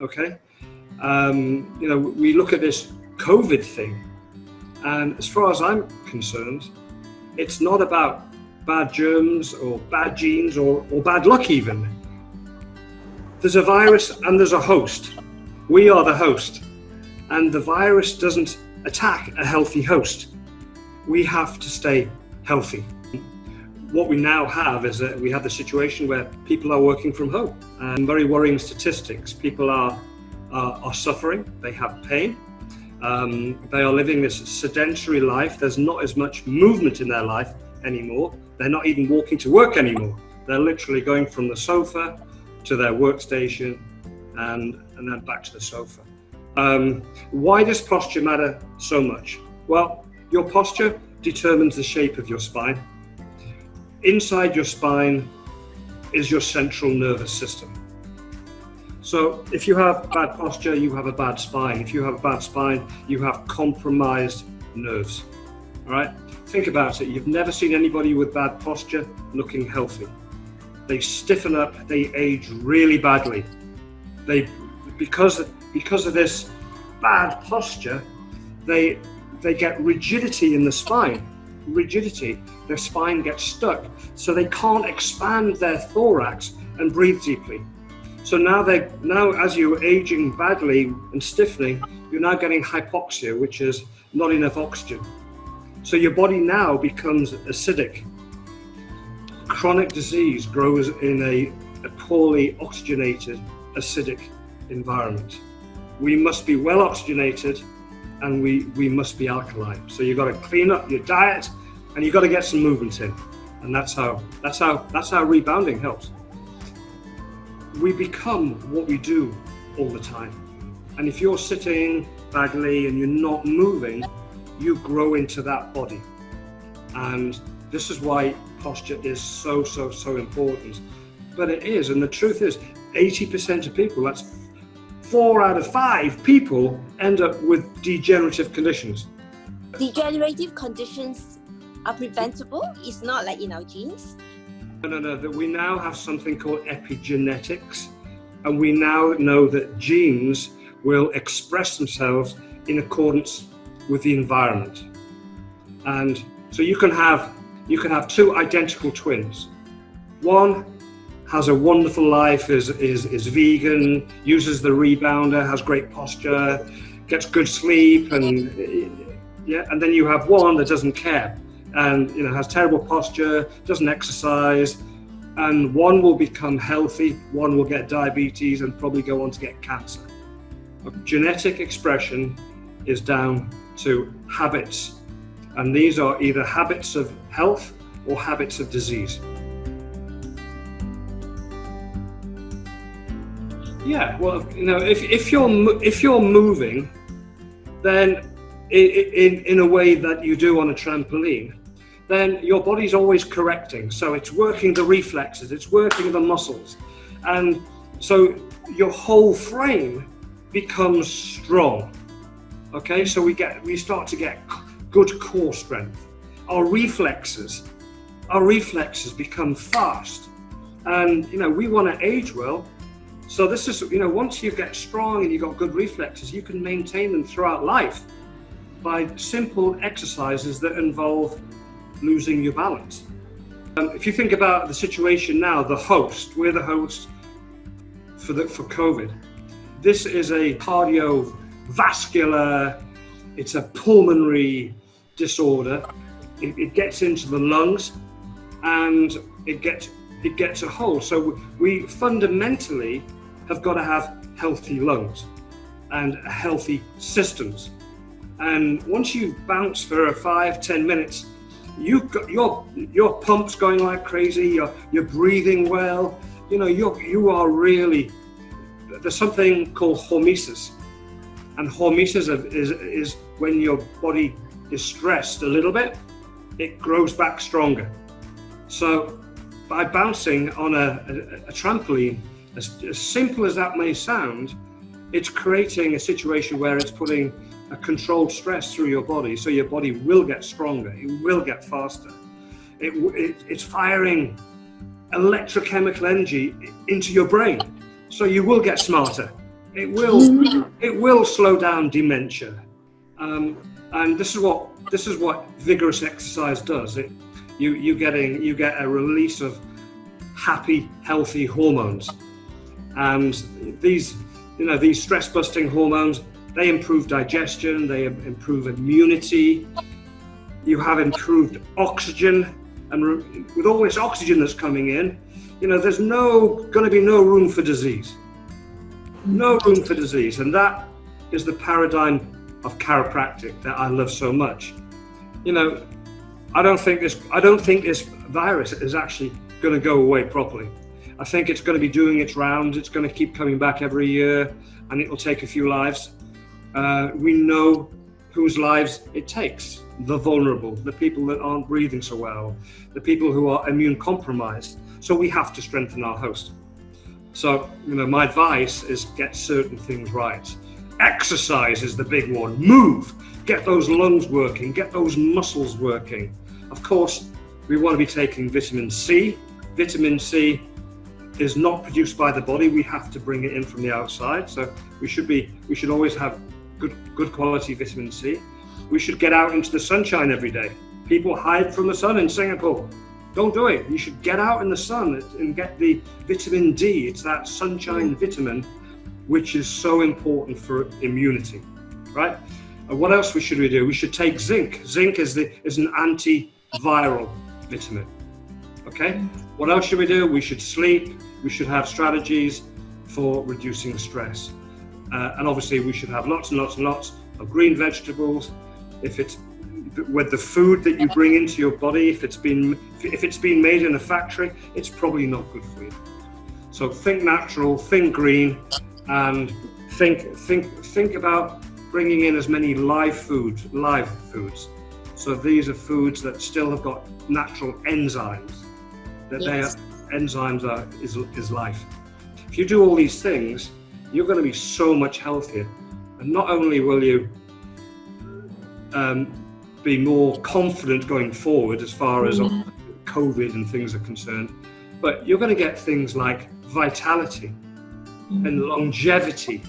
Okay, we look at this COVID thing, and as far as I'm concerned, it's not about bad germs or bad genes or bad luck even. There's a virus and there's a host. We are the host, and the virus doesn't attack a healthy host. We have to stay healthy. What we now have is that we have the situation where people are working from home, and very worrying statistics. People are suffering, they have pain, they are living this sedentary life. There's not as much movement in their life anymore. They're not even walking to work anymore. They're literally going from the sofa to their workstation and then back to the sofa. Why does posture matter so much? Well, your posture determines the shape of your spine. Inside your spine is your central nervous system. So if you have bad posture, you have a bad spine. If you have a bad spine, you have compromised nerves. All right? Think about it. You've never seen anybody with bad posture looking healthy. They stiffen up, they age really badly. Because of this bad posture, they get rigidity in the spine. Rigidity, their spine gets stuck, so they can't expand their thorax and breathe deeply. So now as you're aging badly and stiffening, you're now getting hypoxia, which is not enough oxygen. So your body now becomes acidic. Chronic disease grows in a poorly oxygenated, acidic environment. We must be well oxygenated, and we must be alkaline. So you've got to clean up your diet, and you've got to get some movement in, and that's how rebounding helps. We become what we do all the time, and if you're sitting badly and you're not moving, you grow into that body. And this is why posture is so important. But it is, and the truth is, 80% of people, that's 4 out of 5 people, end up with degenerative conditions. Degenerative conditions are preventable. It's not like in our genes. No. We now have something called epigenetics, and we now know that genes will express themselves in accordance with the environment. And so you can have 2 identical twins. One has a wonderful life, is vegan, uses the rebounder, has great posture, gets good sleep, and then you have one that doesn't care and has terrible posture, doesn't exercise, and one will become healthy, one will get diabetes and probably go on to get cancer. Genetic expression is down to habits, and these are either habits of health or habits of disease. Yeah, well, if you're moving, then in a way that you do on a trampoline, then your body's always correcting. So it's working the reflexes, it's working the muscles, and so your whole frame becomes strong. Okay, so we start to get good core strength. Our reflexes become fast, and we want to age well. So this is, once you get strong and you've got good reflexes, you can maintain them throughout life by simple exercises that involve losing your balance. If you think about the situation now, we're the host for COVID. This is a cardiovascular, it's a pulmonary disorder. It gets into the lungs and it gets a hold. So we fundamentally have got to have healthy lungs and healthy systems. And once you bounce for 5-10 minutes, you've got your pump's going like crazy. You're breathing well. You are really. There's something called hormesis, and hormesis is when your body is stressed a little bit, it grows back stronger. So by bouncing on a trampoline, as simple as that may sound, it's creating a situation where it's putting a controlled stress through your body, so your body will get stronger, it will get faster. It's firing electrochemical energy into your brain, so you will get smarter. it will slow down dementia, and this is what vigorous exercise does. You get a release of happy, healthy hormones, and these stress-busting hormones, they improve digestion, they improve immunity. You have improved oxygen, and with all this oxygen that's coming in, there's going to be no room for disease. No room for disease, and that is the paradigm of chiropractic that I love so much. I don't think this virus is actually going to go away properly. I think it's going to be doing its rounds. It's going to keep coming back every year, and it will take a few lives. We know whose lives it takes: the vulnerable, the people that aren't breathing so well, the people who are immune compromised. So we have to strengthen our host. So, my advice is get certain things right. Exercise is the big one. Move. Get those lungs working. Get those muscles working. Of course, we want to be taking vitamin C. Vitamin C is not produced by the body. We have to bring it in from the outside. So we should always have good quality vitamin C. We should get out into the sunshine every day. People hide from the sun in Singapore. Don't do it. You should get out in the sun and get the vitamin D. It's that sunshine vitamin, which is so important for immunity, right? What else should we do? We should take zinc. Zinc is an antiviral vitamin. Okay. What else should we do? We should sleep. We should have strategies for reducing stress, and obviously we should have lots and lots and lots of green vegetables. If it's with the food that you bring into your body, if it's been made in a factory, it's probably not good for you. So think natural, think green, and think about bringing in as many live foods. So these are foods that still have got natural enzymes. Enzymes is life. If you do all these things, you're going to be so much healthier, and not only will you be more confident going forward as far as COVID and things are concerned, but you're going to get things like vitality and longevity,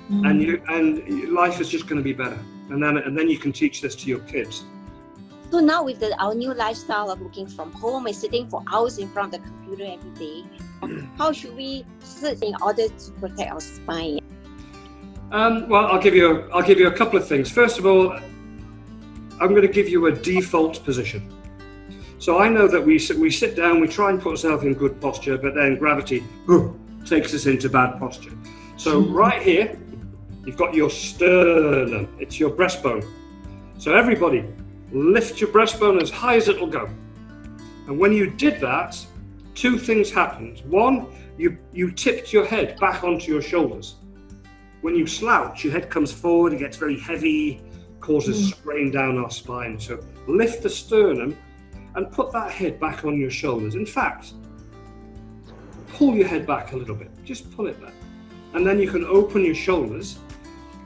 and life is just going to be better. And then you can teach this to your kids. So now with our new lifestyle of working from home and sitting for hours in front of the computer every day, how should we sit in order to protect our spine? Well, I'll give you a couple of things. First of all, I'm going to give you a default position. So I know that we sit down, we try and put ourselves in good posture, but then gravity takes us into bad posture. So right here, you've got your sternum. It's your breastbone. So everybody, lift your breastbone as high as it'll go. And when you did that, two things happened. One, you tipped your head back onto your shoulders. When you slouch, your head comes forward, it gets very heavy, causes strain down our spine. So lift the sternum and put that head back on your shoulders. In fact, pull your head back a little bit, just pull it back. And then you can open your shoulders.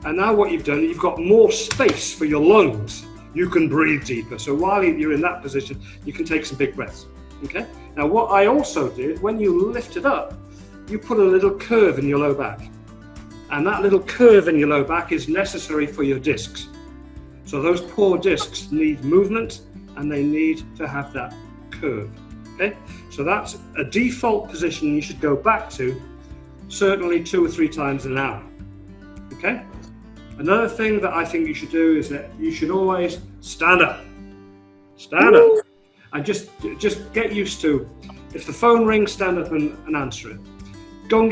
And now what you've done, you've got more space for your lungs. You can breathe deeper. So while you're in that position, you can take some big breaths, okay? Now what I also did, when you lift it up, you put a little curve in your low back. And that little curve in your low back is necessary for your discs. So those poor discs need movement, and they need to have that curve, okay? So that's a default position you should go back to, certainly 2 or 3 times an hour, okay? Another thing that I think you should do is that you should always stand up, and just get used to, if the phone rings, stand up and answer it. Go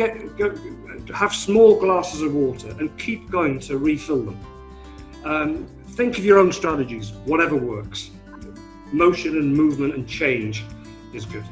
have small glasses of water and keep going to refill them. Think of your own strategies, whatever works. Motion and movement and change is good.